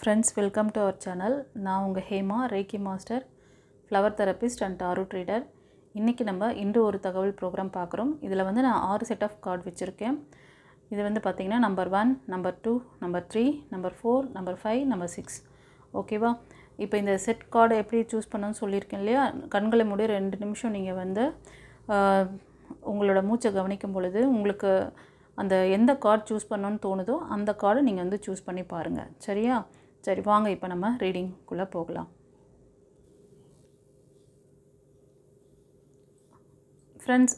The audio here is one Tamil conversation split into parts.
Friends, welcome to our channel. நான் உங்கள் Hema, ரேக்கி master, flower therapist and tarot ட்ரீடர். இன்றைக்கி நம்ம இன்று ஒரு தகவல் ப்ரோக்ராம் பார்க்குறோம். இதில் வந்து நான் 6 செட் ஆஃப் கார்டு வச்சுருக்கேன். இது வந்து பார்த்திங்கன்னா number 1, number 2, number 3, number 4, number 5, number 6. ஓகேவா? இப்போ இந்த செட் கார்டு எப்படி சூஸ் பண்ணணும்னு சொல்லியிருக்கேன் இல்லையா? கண்களை மூடி 2 நிமிஷம் நீங்கள் வந்து உங்களோட மூச்சை கவனிக்கும் பொழுது உங்களுக்கு அந்த எந்த கார்டு சூஸ் பண்ணணும்னு தோணுதோ அந்த கார்டை நீங்கள் வந்து சூஸ் பண்ணி பாருங்கள். சரியா? சரி, வாங்க இப்போ நம்ம ரீடிங்குள்ளே போகலாம். ஃப்ரெண்ட்ஸ்,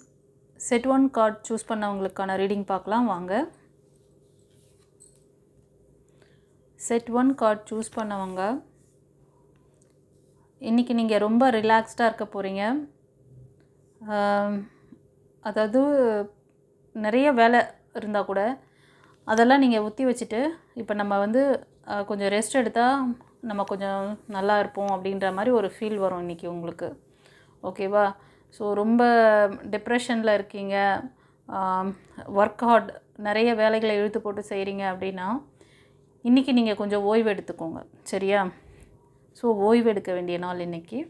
செட் 1 கார்டு சூஸ் பண்ணவங்களுக்கான ரீடிங் பார்க்கலாம் வாங்க. செட் 1 கார்டு சூஸ் பண்ணவங்க, இன்றைக்கி நீங்கள் ரொம்ப ரிலாக்ஸ்டாக இருக்க போகிறீங்க. அதாவது நிறைய வேலை இருந்தால் கூட அதெல்லாம் நீங்கள் ஒத்தி வச்சுட்டு இப்போ நம்ம வந்து கொஞ்சம் ரெஸ்ட் எடுத்தால் நம்ம கொஞ்சம் நல்லா இருப்போம் அப்படின்ற மாதிரி ஒரு ஃபீல் வரும் இன்றைக்கி உங்களுக்கு. ஓகேவா? ஸோ ரொம்ப டிப்ரெஷனில் இருக்கீங்க, ஒர்க் ஹார்ட், நிறைய வேலைகளை இழுத்து போட்டு செய்கிறீங்க அப்படின்னா இன்றைக்கி நீங்கள் கொஞ்சம் ஓய்வு எடுத்துக்கோங்க. சரியா? ஸோ ஓய்வு எடுக்க வேண்டிய நாள் இன்றைக்கி.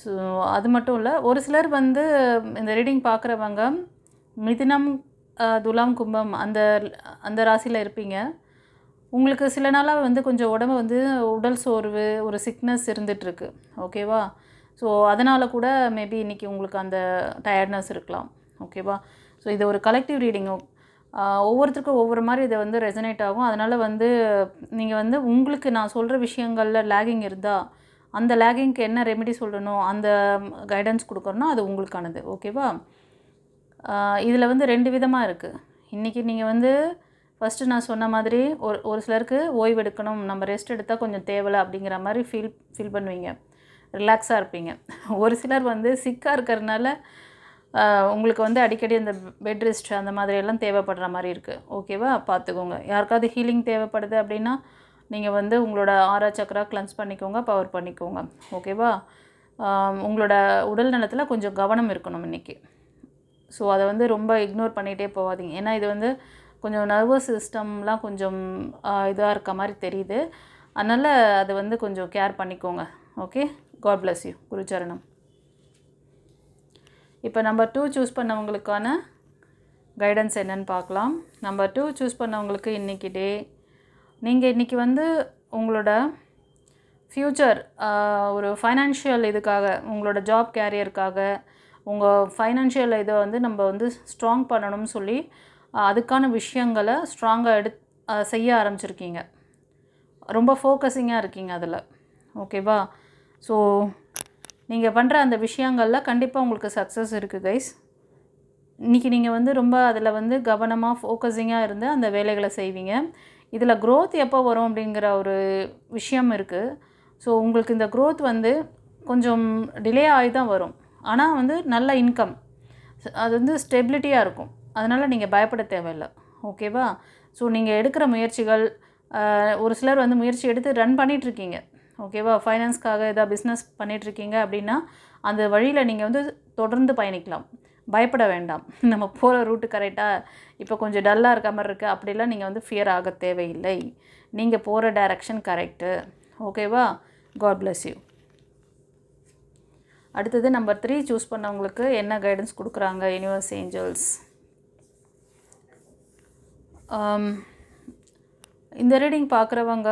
ஸோ அது மட்டும் இல்லை, ஒரு சிலர் வந்து இந்த ரீடிங் பார்க்குறவங்க மிதுனம், துலாம், கும்பம் அந்த ராசியில் இருப்பீங்க. உங்களுக்கு சில நாளாக வந்து கொஞ்சம் உடம்பு வந்து உடல் சோர்வு, ஒரு சிக்னஸ் இருந்துகிட்ருக்கு. ஓகேவா? ஸோ அதனால் கூட மேபி இன்றைக்கி உங்களுக்கு அந்த டயர்ட்னஸ் இருக்கலாம். ஓகேவா? ஸோ இது ஒரு கலெக்டிவ் ரீடிங். ஒவ்வொருத்தருக்கும் ஒவ்வொரு மாதிரி இதை வந்து ரெசனேட் ஆகும். அதனால் வந்து நீங்கள் வந்து உங்களுக்கு நான் சொல்கிற விஷயங்களில் லேகிங் இருந்தால் அந்த லேகிங்க்கு என்ன ரெமெடி சொல்லணும், அந்த கைடன்ஸ் கொடுக்கணும்னா அது உங்களுக்கானது. ஓகேவா? இதில் வந்து 2 விதமாக இருக்குது. இன்றைக்கி நீங்கள் வந்து ஃபஸ்ட்டு நான் சொன்ன மாதிரி ஒரு சிலருக்கு ஓய்வு எடுக்கணும், நம்ம ரெஸ்ட் எடுத்தால் கொஞ்சம் தேவலை அப்படிங்கிற மாதிரி ஃபீல் பண்ணுவீங்க, ரிலாக்ஸாக இருப்பீங்க. ஒரு சிலர் வந்து சிக்காக இருக்கிறதுனால உங்களுக்கு வந்து அடிக்கடி அந்த பெட் ரெஸ்ட் அந்த மாதிரியெல்லாம் தேவைப்படுற மாதிரி இருக்குது. ஓகேவா? பார்த்துக்கோங்க. யாருக்காவது ஹீலிங் தேவைப்படுது அப்படின்னா நீங்கள் வந்து உங்களோட ஆரா சக்கரா கிளென்ஸ் பண்ணிக்கோங்க, பவர் பண்ணிக்கோங்க. ஓகேவா? உங்களோட உடல் நலத்தில் கொஞ்சம் கவனம் இருக்கணும் இன்றைக்கி. ஸோ அதை வந்து ரொம்ப இக்னோர் பண்ணிகிட்டே போகாதீங்க. ஏன்னா இது வந்து கொஞ்சம் நர்வஸ் சிஸ்டம்லாம் கொஞ்சம் இதாக இருக்க மாதிரி தெரியுது. அதனால் அதை வந்து கொஞ்சம் கேர் பண்ணிக்கோங்க. ஓகே? God bless you. குருச்சரணம். இப்போ நம்பர் 2 சூஸ் பண்ணவங்களுக்கான கைடன்ஸ் என்னன்னு பார்க்கலாம். நம்பர் 2 சூஸ் பண்ணவங்களுக்கு இன்றைக்கி டே, நீங்கள் இன்றைக்கி வந்து உங்களோட ஃப்யூச்சர், ஒரு ஃபைனான்ஷியல் இதுக்காக, உங்களோட ஜாப் கேரியருக்காக, உங்கள் ஃபைனான்ஷியல் இதை வந்து நம்ம வந்து ஸ்ட்ராங் பண்ணணும்னு சொல்லி அதுக்கான விஷயங்களை ஸ்ட்ராங்காக செய்ய ஆரம்பிச்சிருக்கீங்க. ரொம்ப ஃபோக்கஸிங்காக இருக்கீங்க அதில். ஓகேவா? ஸோ நீங்கள் பண்ணுற அந்த விஷயங்களில் கண்டிப்பாக உங்களுக்கு சக்ஸஸ் இருக்குது கைஸ். இன்றைக்கி நீங்கள் வந்து ரொம்ப அதில் வந்து கவனமாக ஃபோக்கஸிங்காக இருந்து அந்த வேலைகளை செய்வீங்க. இதில் க்ரோத் எப்போ வரும் அப்படிங்கிற ஒரு விஷயம் இருக்குது. ஸோ உங்களுக்கு இந்த க்ரோத் வந்து கொஞ்சம் டிலே ஆகி தான் வரும். ஆனால் வந்து நல்ல இன்கம், அது வந்து ஸ்டெபிலிட்டியாக இருக்கும். அதனால் நீங்கள் பயப்பட தேவையில்லை. ஓகேவா? ஸோ நீங்கள் எடுக்கிற முயற்சிகள், ஒரு சிலர் வந்து முயற்சி எடுத்து ரன் பண்ணிகிட்ருக்கீங்க. ஓகேவா? ஃபைனான்ஸ்க்காக ஏதாவது பிஸ்னஸ் பண்ணிகிட்ருக்கீங்க அப்படின்னா அந்த வழியில் நீங்கள் வந்து தொடர்ந்து பயணிக்கலாம். பயப்பட வேண்டாம். நம்ம போகிற ரூட்டு கரெக்டாக இப்போ கொஞ்சம் டல்லாக இருக்க மாதிரி இருக்குது அப்படிலாம் நீங்கள் வந்து ஃபியர் ஆக தேவையில்லை. நீங்கள் போகிற டைரக்ஷன் கரெக்டு. ஓகேவா? God bless you. அடுத்தது நம்பர் 3 சூஸ் பண்ணவங்களுக்கு என்ன கைடன்ஸ் கொடுக்குறாங்க யூனிவர்ஸ் ஏஞ்சல்ஸ். இந்த ரீடிங் பார்க்குறவங்க,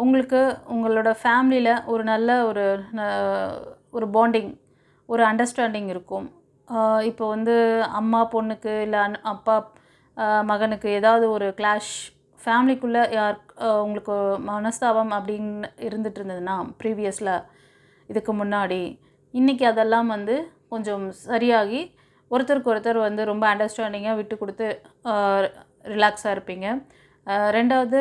உங்களுக்கு உங்களோட ஃபேமிலியில் ஒரு நல்ல ஒரு பாண்டிங், ஒரு அண்டர்ஸ்டாண்டிங் இருக்கும். இப்போ வந்து அம்மா பொண்ணுக்கு இல்லை அப்பா மகனுக்கு ஏதாவது ஒரு கிளாஷ், ஃபேமிலிக்குள்ளே உங்களுக்கு மனஸ்தாபம் அப்படின்னு இருந்துகிட்டு இருந்ததுன்னா ப்ரீவியஸில், இதுக்கு முன்னாடி, இன்றைக்கி அதெல்லாம் வந்து கொஞ்சம் சரியாகி ஒருத்தருக்கு ஒருத்தர் வந்து ரொம்ப அண்டர்ஸ்டாண்டிங்காக விட்டு கொடுத்து ரிலாக்ஸாக இருப்பீங்க. ரெண்டாவது,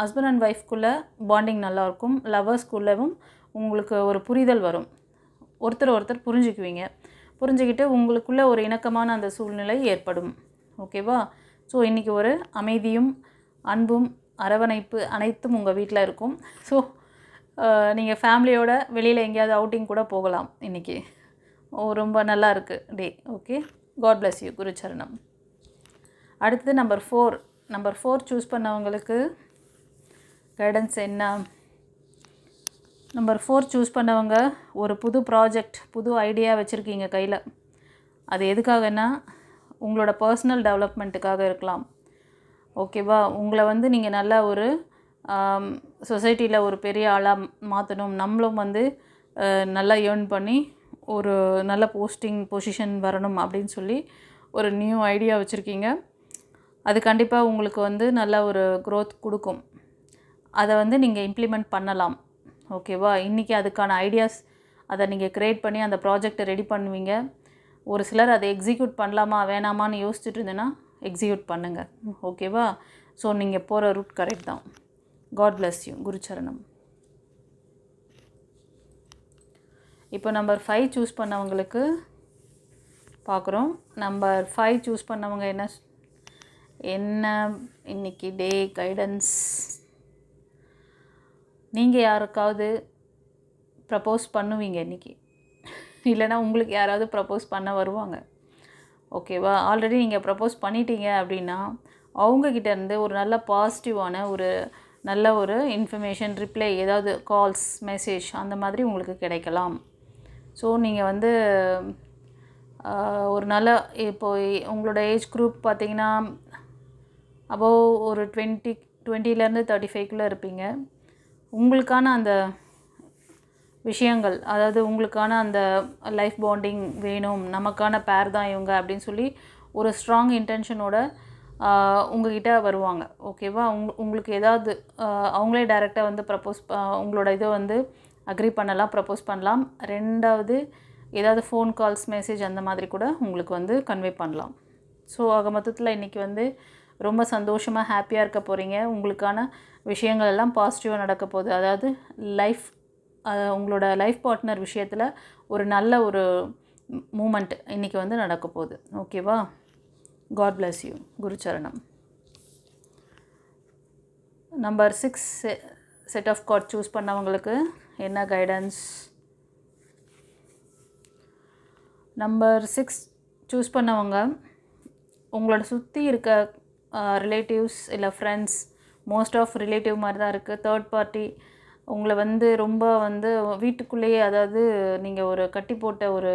ஹஸ்பண்ட் அண்ட் ஒய்ஃப்குள்ளே பாண்டிங் நல்லாயிருக்கும். லவ்வர்ஸ்குள்ளவும் உங்களுக்கு ஒரு புரிதல் வரும். ஒருத்தர் புரிஞ்சுக்குவீங்க. புரிஞ்சுக்கிட்டு உங்களுக்குள்ளே ஒரு இணக்கமான அந்த சூழ்நிலை ஏற்படும். ஓகேவா? ஸோ இன்றைக்கி ஒரு அமைதியும் அன்பும் அரவணைப்பு அனைத்தும் உங்கள் வீட்டில் இருக்கும். ஸோ நீங்கள் ஃபேமிலியோட வெளியில் எங்கேயாவது அவுட்டிங் கூட போகலாம் இன்றைக்கி. ரொம்ப நல்லா இருக்குது டே. ஓகே? God bless you. குருச்சரணம். அடுத்தது நம்பர் 4 சூஸ் பண்ணவங்களுக்கு கைடன்ஸ் என்ன? நம்பர் 4 சூஸ் பண்ணவங்க ஒரு புது ப்ராஜெக்ட், புது ஐடியா வச்சுருக்கீங்க கையில். அது எதுக்காகன்னா உங்களோட பர்சனல் டெவலப்மெண்ட்டுக்காக இருக்கலாம். ஓகேவா? உங்களை வந்து நீங்கள் நல்ல ஒரு சொசைட்டியில் ஒரு பெரிய ஆளாக மாற்றணும், நம்மளும் வந்து நல்லா ஏர்ன் பண்ணி ஒரு நல்ல பொசிஷன் வரணும் அப்படின்னு சொல்லி ஒரு நியூ ஐடியா வச்சுருக்கீங்க. அது கண்டிப்பாக உங்களுக்கு வந்து நல்ல ஒரு க்ரோத் கொடுக்கும். அதை வந்து நீங்கள் இம்ப்ளிமெண்ட் பண்ணலாம். ஓகேவா? இன்றைக்கி அதுக்கான ஐடியாஸ் அதை நீங்கள் க்ரியேட் பண்ணி அந்த ப்ராஜெக்டை ரெடி பண்ணுவீங்க. ஒரு சிலர் அதை எக்ஸிக்யூட் பண்ணலாமா வேணாமான்னு யோசிச்சுட்டு இருந்தேன்னா எக்ஸிக்யூட் பண்ணுங்கள். ஓகேவா? ஸோ நீங்கள் போகிற ரூட் கரெக்ட் தான். God bless you. குருச்சரணம். இப்போ நம்பர் 5 சூஸ் பண்ணவங்களுக்கு பார்க்குறோம். நம்பர் 5 சூஸ் பண்ணவங்க என்ன இன்றைக்கி டே கைடன்ஸ்? நீங்கள் யாருக்காவது ப்ரப்போஸ் பண்ணுவீங்க இன்றைக்கி, இல்லைனா உங்களுக்கு யாராவது ப்ரப்போஸ் பண்ண வருவாங்க. ஓகேவா? ஆல்ரெடி நீங்கள் ப்ரப்போஸ் பண்ணிட்டீங்க அப்படின்னா அவங்கக்கிட்டேருந்து ஒரு நல்ல பாசிட்டிவான ஒரு நல்ல ஒரு இன்ஃபர்மேஷன், ரிப்ளை, ஏதாவது கால்ஸ், மெசேஜ் அந்த மாதிரி உங்களுக்கு கிடைக்கலாம். ஸோ நீங்கள் வந்து ஒரு நல்ல இப்போது உங்களோட ஏஜ் குரூப் பார்த்திங்கன்னா அபோவ் ஒரு 20லேருந்து 35க்குள்ளே இருப்பீங்க. உங்களுக்கான அந்த விஷயங்கள், அதாவது உங்களுக்கான அந்த லைஃப் பாண்டிங் வேணும், நமக்கான பேர் தான் இவங்க அப்படின்னு சொல்லி ஒரு ஸ்ட்ராங் இன்டென்ஷனோட உங்ககிட்ட வருவாங்க. ஓகேவா? உங்களுக்கு ஏதாவது அவங்களே டைரெக்டாக வந்து உங்களோட இதை வந்து அக்ரி பண்ணலாம், ப்ரப்போஸ் பண்ணலாம். ரெண்டாவது ஏதாவது ஃபோன் கால்ஸ், மெசேஜ் அந்த மாதிரி கூட உங்களுக்கு வந்து கன்வே பண்ணலாம். ஸோ ஆக மொத்தத்தில் இன்றைக்கி வந்து ரொம்ப சந்தோஷமாக ஹாப்பியாக இருக்க போகிறீங்க. உங்களுக்கான விஷயங்கள் எல்லாம் பாசிட்டிவாக நடக்க போகுது. அதாவது உங்களோட லைஃப் பார்ட்னர் விஷயத்தில் ஒரு நல்ல ஒரு மூமெண்ட் இன்றைக்கி வந்து நடக்க போகுது. ஓகேவா? God bless you. குருச்சரணம். Number 6 set of card choose பண்ணவங்களுக்கு என்ன கைடன்ஸ்? நம்பர் 6 சூஸ் பண்ணவங்க உங்களோட சுற்றி இருக்க ரிலேட்டிவ்ஸ் இல்லை ஃப்ரெண்ட்ஸ், மோஸ்ட் ஆஃப் ரிலேட்டிவ் மாதிரி தான் இருக்குது. தேர்ட் பார்ட்டி உங்களை வந்து ரொம்ப வந்து வீட்டுக்குள்ளேயே, அதாவது நீங்கள் ஒரு கட்டி போட்ட ஒரு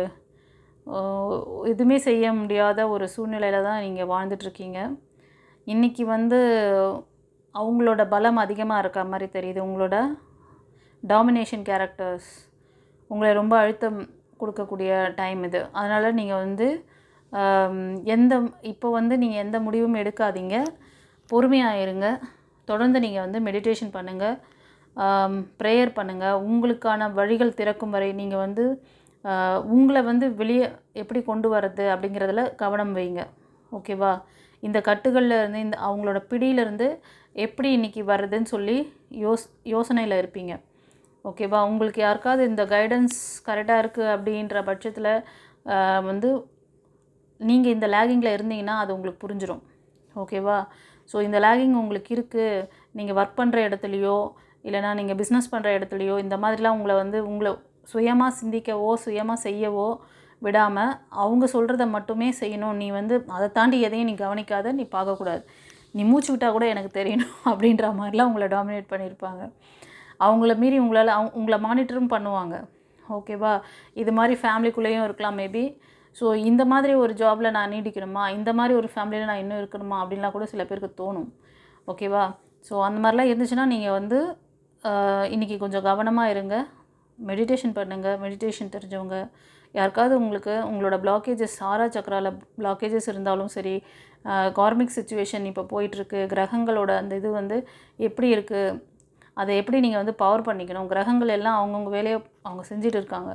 எதுவுமே செய்ய முடியாத ஒரு சூழ்நிலையில் தான் நீங்கள் வாழ்ந்துட்டுருக்கீங்க. இன்றைக்கி வந்து அவங்களோட பலம் அதிகமாக இருக்க மாதிரி தெரியுது. உங்களோட டாமினேஷன் கேரக்டர்ஸ் உங்களை ரொம்ப அழுத்தம் கொடுக்கக்கூடிய டைம் இது. அதனால் நீங்கள் வந்து இப்போ வந்து நீங்கள் எந்த முடிவும் எடுக்காதீங்க, பொறுமையாக இருங்க. தொடர்ந்து நீங்கள் வந்து மெடிடேஷன் பண்ணுங்கள், ப்ரேயர் பண்ணுங்கள். உங்களுக்கான வழிகள் திறக்கும் வரை நீங்கள் வந்து உங்களை வந்து வெளியே எப்படி கொண்டு வர்றது அப்படிங்கிறதுல கவனம் வைங்க. ஓகேவா? இந்த கட்டுகளில் இருந்து, அவங்களோட பிடியிலேருந்து எப்படி இன்றைக்கி வர்றதுன்னு சொல்லி யோசனையில் இருப்பீங்க. ஓகேவா? உங்களுக்கு யாருக்காவது இந்த கைடன்ஸ் கரெக்டாக இருக்குது அப்படின்ற பட்சத்தில் வந்து நீங்கள் இந்த லேகிங்கில் இருந்தீங்கன்னா அது உங்களுக்கு புரிஞ்சிடும். ஓகேவா? ஸோ இந்த லேகிங் உங்களுக்கு இருக்குது, நீங்கள் ஒர்க் பண்ணுற இடத்துலையோ இல்லைனா நீங்கள் பிஸ்னஸ் பண்ணுற இடத்துலையோ இந்த மாதிரிலாம் உங்களை சுயமாக சிந்திக்கவோ சுயமாக செய்யவோ விடாமல் அவங்க சொல்கிறத மட்டுமே செய்யணும். நீ வந்து அதை தாண்டி எதையும் நீ கவனிக்காத, நீ பார்க்கக்கூடாது, நீ மூச்சு விட்டால் கூட எனக்கு தெரியணும் அப்படின்ற மாதிரிலாம் உங்களை டாமினேட் பண்ணியிருப்பாங்க. அவங்கள மீறி உங்களை மானிட்டரும் பண்ணுவாங்க. ஓகேவா? இது மாதிரி ஃபேமிலிக்குள்ளேயும் இருக்கலாம் மேபி. ஸோ இந்த மாதிரி ஒரு ஜாபில் நான் நீடிக்கணுமா, இந்த மாதிரி ஒரு ஃபேமிலியில் நான் இன்னும் இருக்கணுமா அப்படின்லாம் கூட சில பேருக்கு தோணும். ஓகேவா? ஸோ அந்த மாதிரிலாம் இருந்துச்சுன்னா நீங்கள் வந்து இன்றைக்கி கொஞ்சம் கவனமாக இருங்க, மெடிடேஷன் பண்ணுங்கள். மெடிடேஷன் தெரிஞ்சவங்க யாருக்காவது உங்களோட பிளாக்கேஜஸ், ஆரா சக்கராவில் பிளாக்கேஜஸ் இருந்தாலும் சரி, கார்மிக் சிச்சுவேஷன் இப்போ போயிட்டுருக்கு, கிரகங்களோட அந்த இது வந்து எப்படி இருக்குது, அதை எப்படி நீங்கள் வந்து பவர் பண்ணிக்கணும், கிரகங்கள் எல்லாம் அவங்கவுங்க வேலையை அவங்க செஞ்சுட்டு இருக்காங்க,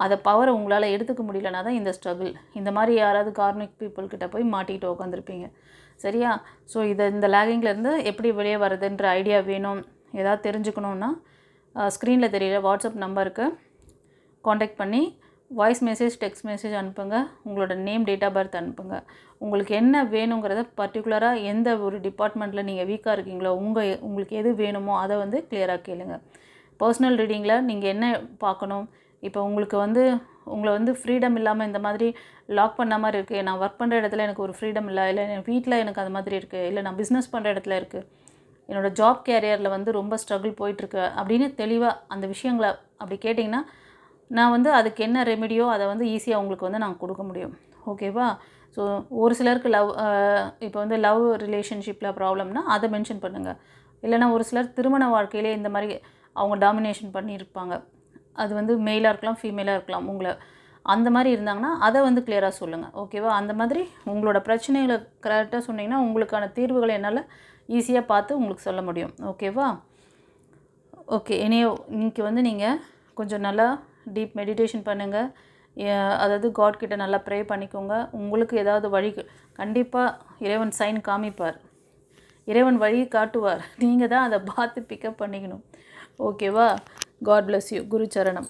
அதை பவரை உங்களால் எடுத்துக்க முடியலனா தான் இந்த ஸ்ட்ரகிள். இந்த மாதிரி யாராவது கார்மிக் பீப்புள்கிட்ட போய் மாட்டிக்கிட்டு உட்காந்துருப்பீங்க. சரியா? ஸோ இந்த லேகிங்லேருந்து எப்படி வெளியே வருதுன்ற ஐடியா வேணும், ஏதாவது தெரிஞ்சுக்கணுன்னா ஸ்க்ரீனில் தெரிகிற வாட்ஸ்அப் நம்பருக்கு காண்டாக்ட் பண்ணி வாய்ஸ் மெசேஜ், டெக்ஸ்ட் மெசேஜ் அனுப்புங்க. உங்களோட நேம், டேட் ஆஃப் பர்த் அனுப்புங்க. உங்களுக்கு என்ன வேணுங்கிறத பர்டிகுலராக எந்த ஒரு டிபார்ட்மெண்ட்டில் நீங்கள் வீக்காக இருக்கீங்களோ உங்களுக்கு எது வேணுமோ அதை வந்து கிளியராக கேளுங்க. பர்சனல் ரீடிங்கில் நீங்கள் என்ன பார்க்கணும், இப்போ உங்களை வந்து ஃப்ரீடம் இல்லாமல் இந்த மாதிரி லாக் பண்ண மாதிரி இருக்குது, நான் ஒர்க் பண்ணுற இடத்துல எனக்கு ஒரு ஃப்ரீடம் இல்லை, இல்லை என் வீட்டில் எனக்கு அது மாதிரி இருக்குது, இல்லை நான் பிஸ்னஸ் பண்ணுற இடத்துல இருக்குது, என்னோடய ஜாப் கேரியரில் வந்து ரொம்ப ஸ்ட்ரகிள் போயிட்டுருக்கு அப்படின்னு தெளிவாக அந்த விஷயங்களை அப்படி கேட்டிங்கன்னா நான் வந்து அதுக்கு என்ன ரெமெடியோ அதை வந்து ஈஸியாக உங்களுக்கு வந்து நான் கொடுக்க முடியும். ஓகேவா? ஸோ ஒரு சிலருக்கு இப்போ வந்து லவ் ரிலேஷன்ஷிப்பில் ப்ராப்ளம்னா அதை மென்ஷன் பண்ணுங்கள். இல்லைனா ஒரு சிலர் திருமண வாழ்க்கையிலே இந்த மாதிரி அவங்க டாமினேஷன் பண்ணியிருப்பாங்க. அது வந்து மெயிலாக இருக்கலாம், ஃபீமேலாக இருக்கலாம். அந்த மாதிரி இருந்தாங்கன்னா அதை வந்து கிளியராக சொல்லுங்கள். ஓகேவா? அந்த மாதிரி உங்களோட பிரச்சனைகளை கரெக்டாக சொன்னீங்கன்னா உங்களுக்கான தீர்வுகளை என்னால் ஈஸியாக பார்த்து உங்களுக்கு சொல்ல முடியும். ஓகேவா? ஓகே. இன்னைக்கு வந்து நீங்கள் கொஞ்சம் நல்லா டீப் மெடிடேஷன் பண்ணுங்கள். அதாவது காட் கிட்ட நல்லா ப்ரே பண்ணிக்கோங்க. உங்களுக்கு ஏதாவது வழி கண்டிப்பாக இறைவன் சைன் காமிப்பார். இறைவன் வழி காட்டுவார். நீங்கள் தான் அதை பார்த்து பிக்கப் பண்ணிக்கணும். ஓகேவா? God bless you. குரு சரணம்.